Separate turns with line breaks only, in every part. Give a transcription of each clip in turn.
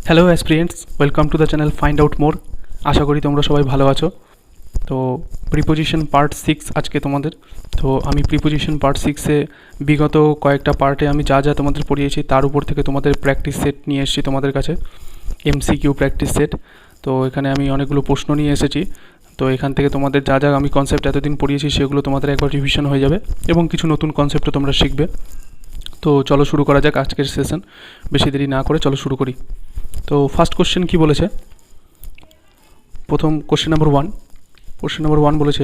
Hello aspirants, welcome to the channel find out more. আশা করি তোমরা সবাই ভালো আছো। তো প্রিপোজিশন পার্ট 6 আজকে তোমাদের। তো আমি প্রিপোজিশন পার্ট 6-এ বিগত কয়েকটা পার্টে আমি যা যা তোমাদের পড়িয়েছি তার উপর থেকে তোমাদের প্র্যাকটিস সেট নিয়ে এসেছি তোমাদের কাছে, এমসিকিউ প্র্যাকটিস সেট। তো এখানে আমি অনেকগুলো প্রশ্ন নিয়ে এসেছি। তো এখান থেকে তোমাদের যা যা আমি কনসেপ্ট এতদিন পড়িয়েছি সেগুলো তোমাদের একবার রিভিশন হয়ে যাবে এবং কিছু নতুন কনসেপ্টও তোমরা শিখবে। তো চলো শুরু করা যাক আজকের সেশন। বেশি দেরি না করে চলো শুরু করি। তো ফার্স্ট কোশ্চেন কি বলেছে, প্রথম কোশ্চেন নাম্বার ওয়ান বলেছে,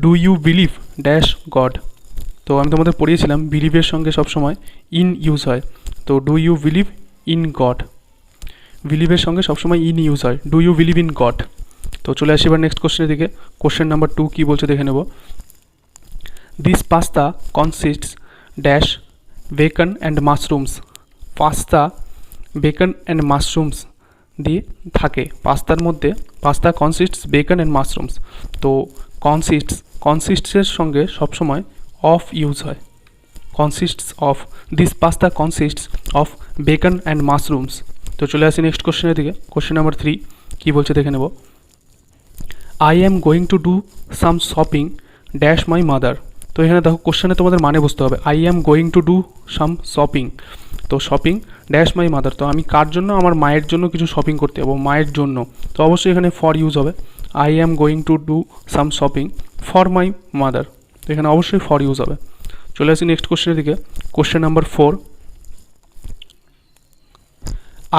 do you believe dash God. তো আমি তোমাদের পড়িয়েছিলাম বিলিভের সঙ্গে সবসময় ইন ইউজ হয়। তো do you believe in God, বিলিভের সঙ্গে সবসময় ইন ইউজ হয়, do you believe in God. তো চলে আসি এবার নেক্সট কোশ্চেনের দিকে। কোশ্চেন নাম্বার 2 কী বলছে দেখে নেব। This pasta consists dash beacon and mushrooms. Pasta beacon and mushrooms দিয়ে থাকে, পাস্তার মধ্যে pasta consists beacon and mushrooms. তো কনসিস্টসের সঙ্গে সবসময় অফ ইউজ হয়, consists of, this pasta consists of beacon and mushrooms. তো চলে আসি নেক্সট কোশ্চেনের দিকে। কোশ্চেন নাম্বার 3 কী বলছে দেখে নেব। I am going to do some shopping dash my mother. তো এখানে দেখো কোশ্চেনে তোমাদের মানে বুঝতে হবে, I am going to do some shopping. তো শপিং ড্যাশ মাই মাদার, তো আমি কার জন্য, আমার মায়ের জন্য কিছু শপিং করতে যাবো, মায়ের জন্য। তো অবশ্যই এখানে ফর ইউজ হবে, I am going to do some shopping for my mother. তো এখানে অবশ্যই ফর ইউজ হবে। চলে আসি নেক্সট কোশ্চেনের দিকে। Question number 4,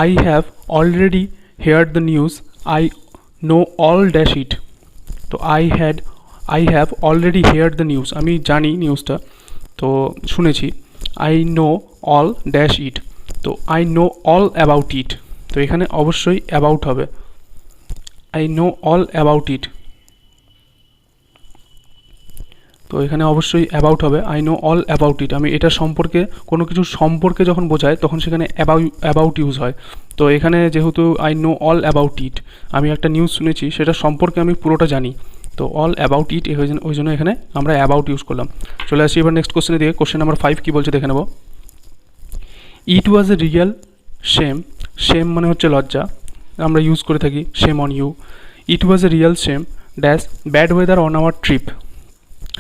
I have already heard the news, I know all dash it. তো I have already heard the news, আমি জানি নিউজটা, তো শুনেছি। I know all dash it, তো I know all about it. তো এখানে অবশ্যই অ্যাবাউট হবে, I know all about it. তো এখানে অবশ্যই অ্যাবাউট হবে, I know all about it. আমি এটা সম্পর্কে, কোনো কিছু সম্পর্কে যখন বোঝায় তখন সেখানে অ্যাবাউট ইউজ হয়। তো এখানে যেহেতু I know all about it, আমি একটা নিউজ শুনেছি, সেটা সম্পর্কে আমি পুরোটা জানি, তো অল অ্যাবাউট ইট, ওই জন্য এখানে আমরা অ্যাবাউট ইউজ করলাম। চলে আসি এবার নেক্সট কোশ্চেনের দিকে। কোশ্চেন নাম্বার 5 কী বলছে দেখে নেব। It was a real shame, shame মানে হচ্ছে লজ্জা, আমরা ইউজ করে থাকি shame on you. It was a real shame dash bad weather on our trip.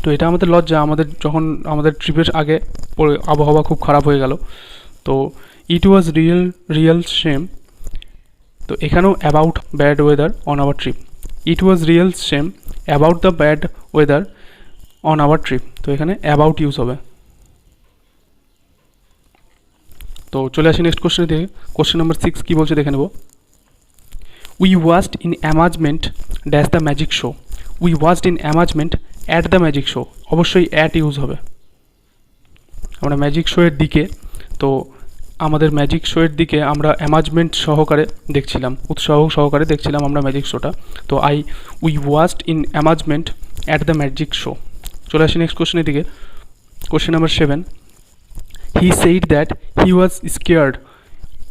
তো এটা আমাদের লজ্জা, আমাদের যখন আমাদের ট্রিপের আগে আবহাওয়া খুব খারাপ হয়ে গেল। তো ইট ওয়াজ রিয়েল শেম, তো এখানেও about bad weather on our trip, it was real shame about the bad weather on our trip. তো এখানে অ্যাবাউট ইউজ হবে। তো চলে আসি নেক্সট কোশ্চেনের দিকে। কোশ্চেন নাম্বার 6 কী বলছে দেখে নেব। We watched in amazement dash the magic show, we watched in amazement at the magic show, অবশ্যই অ্যাট ইউজ হবে। আমরা ম্যাজিক শোয়ের দিকে, তো আমাদের ম্যাজিক শোয়ের দিকে আমরা অ্যামাজমেন্ট সহকারে দেখছিলাম, উৎসাহ সহকারে দেখছিলাম আমরা ম্যাজিক শোটা। তো we watched in amazement at the magic show. চলে আসি নেক্সট কোশ্চেনের দিকে। Question number 7, he said that he was scared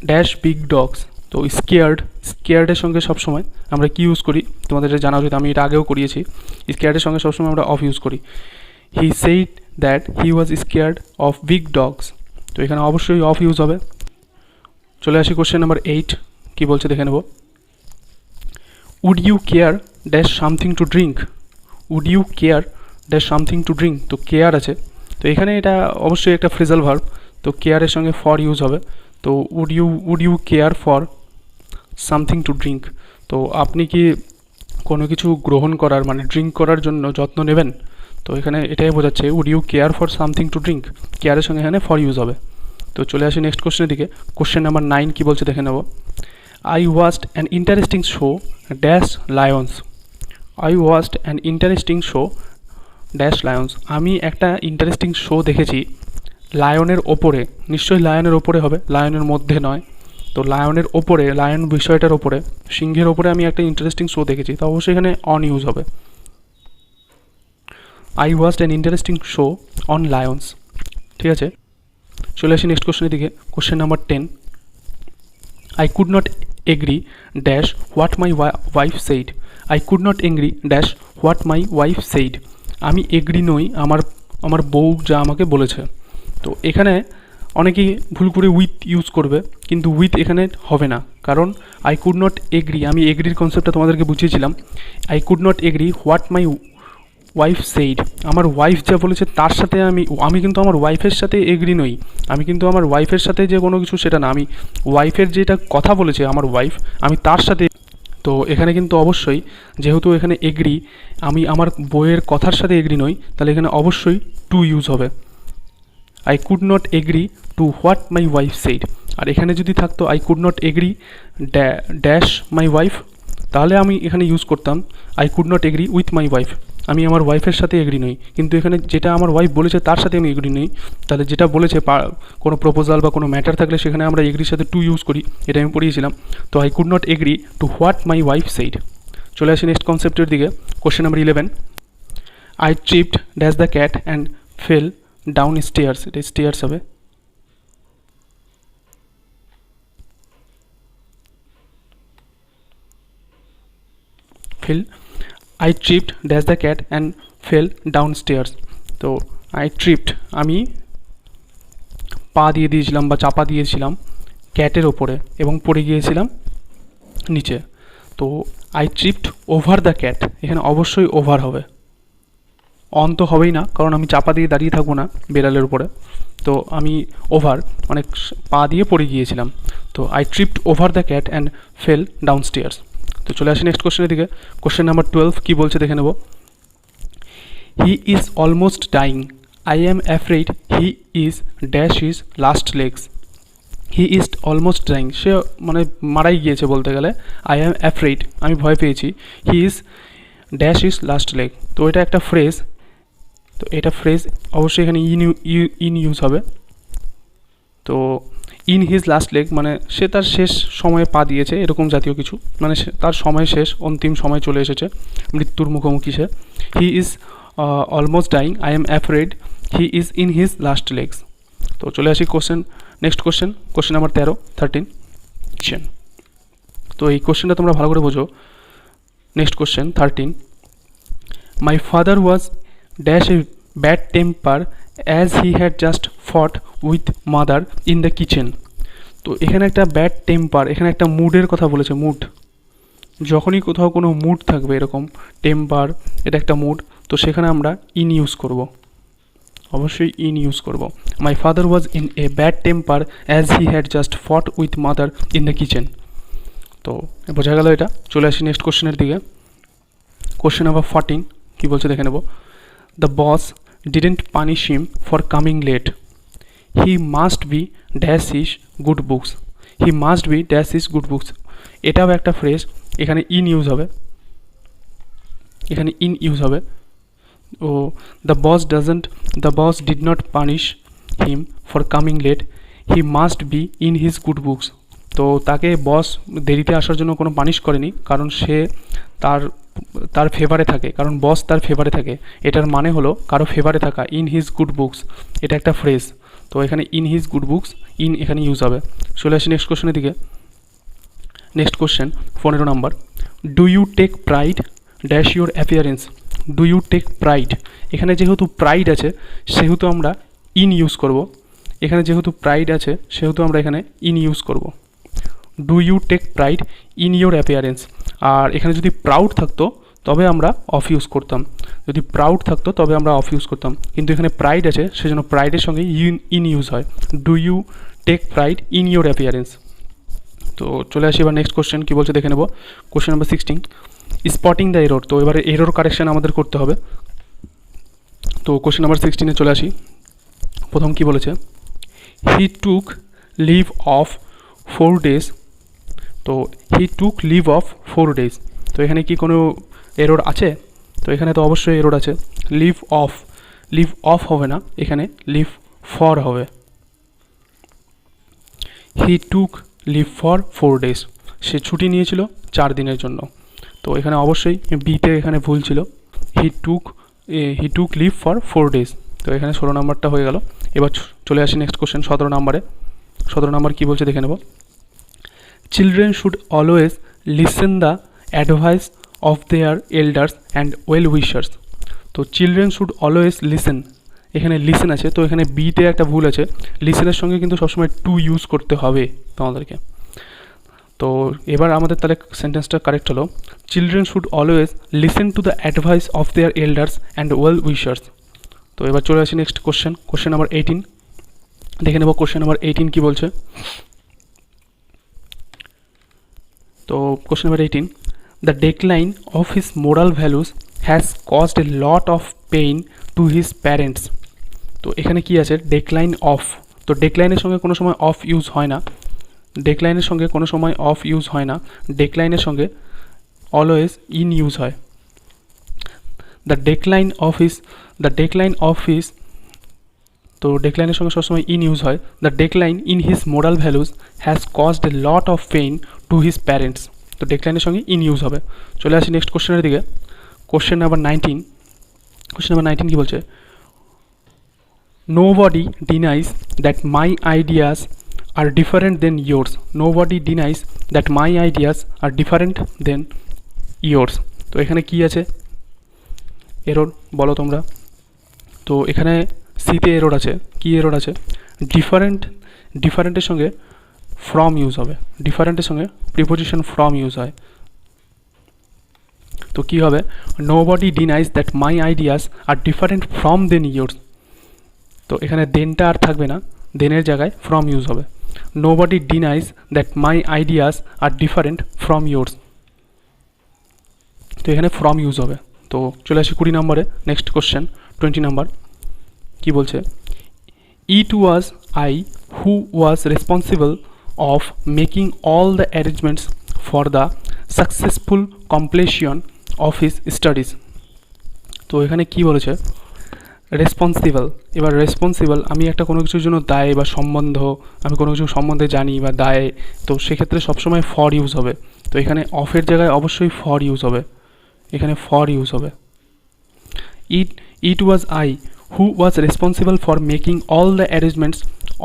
dash big dogs. তো স্কেয়ার্ডের সঙ্গে সবসময় আমরা কি ইউজ করি, তোমাদের জানা উচিত, আমি এটা আগেও করিয়েছি। স্কেয়ার্ডের সঙ্গে সবসময় আমরা অফ ইউজ করি। হি said that he was scared of big dogs, তো এখানে অবশ্যই অফ ইউজ হবে। চলে আসি কোশ্চেন নাম্বার 8 কী বলছে দেখে নেব। Would you care dash something to drink, would you care dash something to drink. তো কেয়ার আছে, তো এখানে এটা অবশ্যই একটা ফ্রেজাল ভার্ব, তো কেয়ারের সঙ্গে ফর ইউজ হবে। তো would you care for something to drink, তো আপনি কি কোনো কিছু গ্রহণ করার মানে ড্রিঙ্ক করার জন্য যত্ন নেবেন। তো এখানে এটাই বোঝাচ্ছে would you care for something to drink, কেয়ারের সঙ্গে এখানে ফর ইউজ হবে। তো চলে আসি নেক্সট কোশ্চেনের দিকে। কোশ্চেন নাম্বার 9 কী বলছে দেখে নেব। I watched an interesting show dash Lions, I watched an interesting show dash Lions. আমি একটা ইন্টারেস্টিং শো দেখেছি লায়নের ওপরে, নিশ্চয়ই লায়নের ওপরে হবে, লায়নের মধ্যে নয়। তো লায়নের ওপরে, লায়ন বিষয়টার ওপরে, সিংহের ওপরে আমি একটা ইন্টারেস্টিং শো দেখেছি, তো অবশ্যই এখানে অন ইউজ হবে। I watched an interesting show on Lions, ঠিক আছে। চলে আসি নেক্সট কোশ্চেনের দিকে। Question number 10, I could not agree dash what my wife said, I could not agree dash what my wife said. আমি এগ্রি নই আমার বউ যা আমাকে বলেছে। তো এখানে অনেকেই ভুল করে উইথ ইউজ করবে, কিন্তু উইথ এখানে হবে না, কারণ আই কুড নট এগ্রি, আমি এগ্রির কনসেপ্টটা তোমাদেরকে বুঝিয়েছিলাম। I could not agree what my wife said, আমার ওয়াইফ যা বলেছে তার সাথে আমি কিন্তু আমার ওয়াইফের সাথে এগ্রি নই, আমি কিন্তু আমার ওয়াইফের সাথে যে কোনো কিছু সেটা না, আমি ওয়াইফের যেটা কথা বলেছে আমার ওয়াইফ, আমি তার সাথে। তো এখানে কিন্তু অবশ্যই যেহেতু এখানে এগ্রি, আমি আমার বইয়ের কথার সাথে এগ্রি নই, তাহলে এখানে অবশ্যই টু ইউজ হবে। I could not agree to what my wife said. আর এখানে যদি থাকতো I could not agree dash my wife, তাহলে আমি এখানে ইউজ করতাম I could not agree with my wife, আমি আমার ওয়াইফের সাথে এগ্রি নই। কিন্তু এখানে যেটা আমার ওয়াইফ বলেছে তার সাথে আমি এগ্রি নই, তাহলে যেটা বলেছে কোনো প্রপোজাল বা কোনো ম্যাটার থাকলে সেখানে আমরা এগ্রির সাথে টু ইউজ করি, এটা আমি পড়িয়েছিলাম। তো I could not agree to what my wife said. চলে আসি নেক্সট কনসেপ্টের দিকে। Question number 11, I tripped dash the cat and fail down stairs, এটা স্টেয়ার্স হবে। Fail, I tripped dash the cat and fail down stairs. তো I tripped, আমি পা দিয়ে দিয়েছিলাম বা চাপা দিয়েছিলাম ক্যাটের ওপরে এবং পড়ে গিয়েছিলাম নিচে। তো I tripped over the cat, এখানে অবশ্যই ওভার হবে, অন তো হবেই না, কারণ আমি চাপা দিয়ে দাঁড়িয়ে থাকবো না বেড়ালের উপরে। তো আমি ওভার মানে পা দিয়ে পড়ে গিয়েছিলাম। তো I tripped over the cat and fail down stairs. তো চলে আসি নেক্সট কোশ্চেনের দিকে। কোশ্চেন নাম্বার 12 কী বলছে দেখে নেব। He is almost dying, I am afraid he is dash is last legs. He is almost dying, সে মানে মারাই গিয়েছে বলতে গেলে। আই অ্যাম অ্যাফ্রেড, আমি ভয় পেয়েছি। হি is dash is last leg, তো এটা একটা ফ্রেজ। তো এটা ফ্রেজ অবশ্যই এখানে ইন ইউজ হবে। তো ইন হিজ লাস্ট লেগ মানে সে তার শেষ সময়ে পা দিয়েছে, এরকম জাতীয় কিছু, মানে তার সময় শেষ, অন্তিম সময় চলে এসেছে, মৃত্যুর মুখোমুখি সে। He is almost dying, I am afraid he is in his last legs. তো চলে আসি নেক্সট কোশ্চেন নাম্বার 13। তো এই কোশ্চেনটা তোমরা ভালো করে বোঝো। Next question 13, my father was dash a bad temper as he had just fought with mother in the kitchen. তো এখানে একটা ব্যাড টেম্পার, এখানে একটা মুডের কথা বলেছে, মুড। যখনই কোথাও কোনো মুড থাকবে এরকম টেম্পার, এটা একটা মুড, তো সেখানে আমরা ইন ইউজ করব, অবশ্যই ইন ইউজ করব। My father was in a bad temper as he had just fought with mother in the kitchen. তো বোঝা গেল এটা। চলে আসি নেক্সট কোশ্চেনের দিকে। কোশ্চেন নাম্বার 14 কী বলছে দেখে নেব। The boss didn't punish him for coming late, he must be dash is good books. He must be dash is good books, এটাও একটা ফ্রেজ, এখানে ইন ইউজ হবে, এখানে ইন ইউজ হবে। ও the boss did not punish him for coming late, he must be in his good books. তো তাকে বস দেরিতে আসার জন্য কোনো পানিশ করেনি, কারণ সে তার ফেভারে থাকে, কারণ বস তার ফেভারে থাকে। এটার মানে হলো কারো ফেভারে থাকা, ইন হিজ গুড বুকস, এটা একটা ফ্রেজ। তো এখানে in his good books, in এখানে ইউজ হবে। চলে আসি নেক্সট কোশ্চেনের দিকে। Next question 15 number, do you take pride dash your appearance. Do you take pride, এখানে যেহেতু প্রাইড আছে সেহেতু আমরা ইন ইউজ করব। এখানে যেহেতু প্রাইড আছে সেহেতু আমরা এখানে ইন ইউজ করব। Do you take pride in your appearance. আর এখানে যদি প্রাউড থাকতো তবে আমরা অফ ইউজ করতাম, যদি প্রাউড থাকতো তবে আমরা অফ ইউজ করতাম, কিন্তু এখানে প্রাইড আছে সেজন্য প্রাইডের সঙ্গে ইন ইউজ হয়। Do you take pride in your appearance. তো চলে আসি এবার নেক্সট কোশ্চেন কী বলছে দেখে নেব। Question number 16, spotting the error. তো এবারে এরর কারেকশান আমাদের করতে হবে। তো কোশ্চেন নাম্বার 16 চলে আসি। প্রথম কী বলেছে, হি টুক লিভ অফ 4 days। তো হি টুক লিভ অফ 4 days, তো এখানে কি কোনো এরর আছে? তো এখানে তো অবশ্যই এরর আছে। লিভ অফ হবে না, এখানে লিভ ফর হবে। হি টুক লিভ ফর 4 days, সে ছুটি নিয়েছিল 4 দিনের জন্য। তো এখানে অবশ্যই বিতে এখানে ভুল ছিল, হি টুক লিভ ফর 4 days। তো এখানে 16 নাম্বারটা হয়ে গেল। এবার চলে আসি নেক্সট কোশ্চেন 17 নাম্বারে। 17 নাম্বার কী বলছে দেখে নেব। Children should always listen the advice of their elders and well wishers. তো চিলড্রেন শুড অলওয়েজ লিসেন, এখানে লিসেন আছে, তো এখানে বিতে একটা ভুল আছে, লিসেনের সঙ্গে কিন্তু সবসময় টু ইউজ করতে হবে তোমাদেরকে। তো এবার আমাদের তাহলে সেন্টেন্সটা কারেক্ট হলো, children should always listen to the advice of their elders and well wishers. তো এবার চলে আসি নেক্সট কোশ্চেন নাম্বার 18 দেখে নেব। কোশ্চেন নাম্বার 18 কী বলছে? তো question number 18, the decline of his moral values has caused a lot of pain to his parents. তো এখানে কি আছে? Decline of. তো ডেক্লাইনের সঙ্গে কোনো সময় অফ ইউজ হয় না, ডেক্লাইনের সঙ্গে কোনো সময় অফ ইউজ হয় না, ডেক্লাইনের সঙ্গে অলওয়েজ ইন ইউজ হয়। দ্য ডেক্লাইন অফ হিজ, তো ডেক্লাইনের সঙ্গে সবসময় ইন ইউজ হয়। The decline in his moral values has caused a lot of pain to his parents. তো ডেক্লাইনের সঙ্গে ইন ইউজ হবে। চলে আসি নেক্সট কোশ্চেনের দিকে। কোশ্চেন নাম্বার 19 কী বলছে? Nobody denies that my ideas are different than yours. Nobody denies that my ideas are different than yours. তো এখানে কি আছে? এরর বলো তোমরা। তো এখানে সিতে এরর আছে। কি এরর আছে? ডিফারেন্টের সঙ্গে ফ্রম ইউজ হবে, ডিফারেন্টের সঙ্গে প্রিপোজিশন ফ্রম ইউজ হয়। তো কী হবে? Nobody denies that my ideas are different from than yours. তো এখানে দেনটা আর থাকবে না, দেনের জায়গায় ফ্রম ইউজ হবে। Nobody denies that my ideas are different from yours. তো এখানে ফ্রম ইউজ হবে। তো চলে আসি 20 নম্বরে। নেক্সট কোশ্চেন 20 নাম্বার কী বলছে? It was I who was responsible of making all the arrangements for the successful completion of his studies. তো এখানে কি বলেছে? রেসপন্সিবল। এবার রেসপন্সিবল, আমি একটা কোনো কিছুর জন্য দায় বা সম্বন্ধ, আমি কোনো কিছু সম্বন্ধে জানি বা দায়, তো সেক্ষেত্রে সবসময় ফর ইউজ হবে। তো এখানে অফের জায়গায় অবশ্যই ফর ইউজ হবে, এখানে ফর ইউজ হবে। It was I who was responsible for making all the arrangements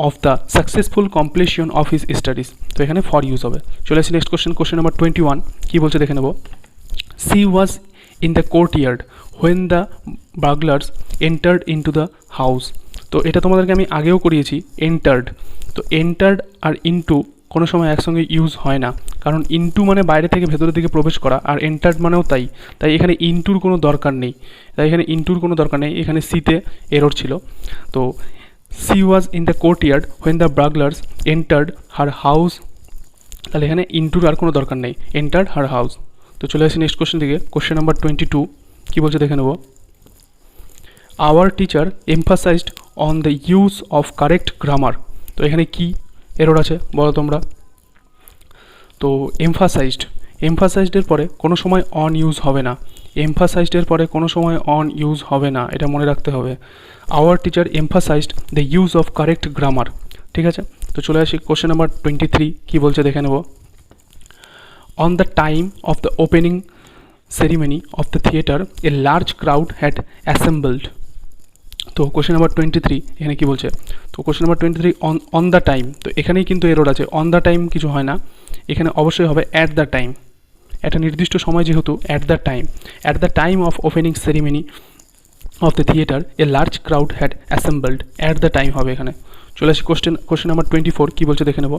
of the successful completion of his studies. তো এখানে ফর ইউজ হবে। চলে আসি নেক্সট কোশ্চেন নাম্বার 21 কী বলছে দেখে নেব। She was in the courtyard when the burglars entered into the house. তো এটা তোমাদেরকে আমি আগেও করিয়েছি, এন্টার্ড। তো এন্টার্ড আর ইনটু কোনো সময় একসঙ্গে ইউজ হয় না, কারণ ইনটু মানে বাইরে থেকে ভেতরের দিকে প্রবেশ করা, আর এন্টার্ড মানেও তাই। তাই এখানে ইনটুর কোনো দরকার নেই, এখানে সিতে এরর ছিল। তো she was in the courtyard when the burglars entered her house, তাহলে এখানে ইনটুর আর কোনো দরকার নেই, এন্টার্ড হার হাউস। তো চলে আসি নেক্সট কোশ্চেন দিকে। কোশ্চেন নাম্বার 22 কী বলছে দেখে নেব। Our teacher emphasised on the use of correct grammar. তো এখানে কি এরর আছে বলো তোমরা। তো এমফাসাইজডের পরে কোনো সময় অন ইউজ হবে না, এমফাসাইজডের পরে কোনো সময় অন ইউজ হবে না, এটা মনে রাখতে হবে। Our teacher emphasised the use of correct grammar. ঠিক আছে, তো চলে আসি কোশ্চেন নাম্বার 23 কী বলছে দেখে নেব। On the time of the opening ceremony of the theatre a large crowd had assembled। তো কোশ্চেন নাম্বার 23 এখানে কি বলছে? তো question number 23 on the time. তো এখানেই কিন্তু এরর আছে, অন দ্য টাইম কিছু হয় না, এখানে অবশ্যই হবে অ্যাট দ্য টাইম। একটা নির্দিষ্ট সময় যেহেতু, at the time of opening ceremony of the theatre a large crowd had assembled, at the time হবে এখানে। চলে আসি কোশ্চেন নাম্বার 24 কী বলছে দেখে নেব।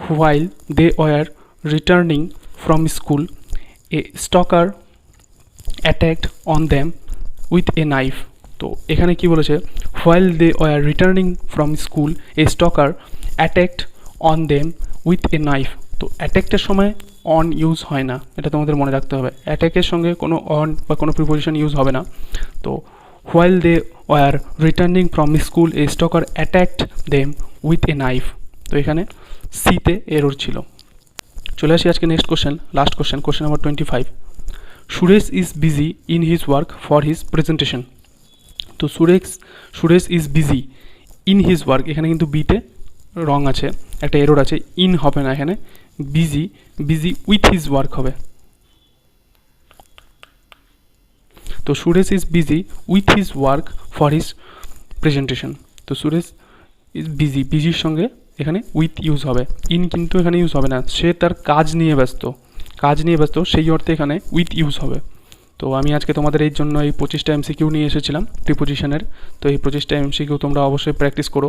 While they were returning from school a stalker attacked on them with a knife. তো এখানে কি বলেছে? While they were returning from school a stalker attacked on them with a knife. তো অ্যাটাকটার সময় অন ইউজ হয় না, এটা তোমাদের মনে রাখতে হবে। অ্যাটাকের সঙ্গে কোনো অন বা কোনো প্রিপোজিশন ইউজ হবে না। তো while they were returning from school a stalker attacked them with a knife. তো এখানে সিতে এরর ছিল। চলে আসি আজকে next last question number 25। Suresh is busy in his work for his presentation. তো Suresh is busy in his work, এখানে কিন্তু বিতে রং আছে, একটা এরর আছে, ইন হবে না, এখানে বিজি উইথ হিজ ওয়ার্ক হবে। তো Suresh is busy with his work for his presentation. তো সুরেশ ইজ বিজির সঙ্গে এখানে উইথ ইউজ হবে, ইন কিন্তু এখানে ইউজ হবে না, সে তার কাজ নিয়ে ব্যস্ত, সেই অর্থে এখানে উইথ ইউজ হবে। তো আমি আজকে তোমাদের এই জন্য এই 25টা এমসিকিউ নিয়ে এসেছিলাম প্রিপোজিশনের। তো এই 25টা এমসিকিউ তোমরা অবশ্যই প্র্যাকটিস করো।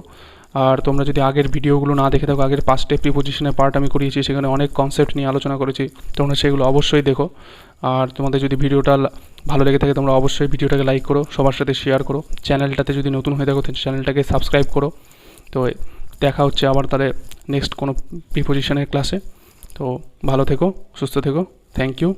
আর তোমরা যদি আগের ভিডিওগুলো না দেখে থাকো, আগের 5টে প্রিপোজিশনের পার্ট আমি করিয়েছি, সেখানে অনেক কনসেপ্ট নিয়ে আলোচনা করেছি, তোমরা সেগুলো অবশ্যই দেখো। আর তোমাদের যদি ভিডিওটা ভালো লেগে থাকে তোমরা অবশ্যই ভিডিওটাকে লাইক করো, সবার সাথে শেয়ার করো। চ্যানেলটাতে যদি নতুন হয়ে থাকো চ্যানেলটাকে সাবস্ক্রাইব করো। তো দেখা হচ্ছে আবার তাহলে নেক্সট কোনো প্রিপোজিশনের ক্লাসে। তো ভালো থেকো, সুস্থ থেকো, থ্যাংক ইউ।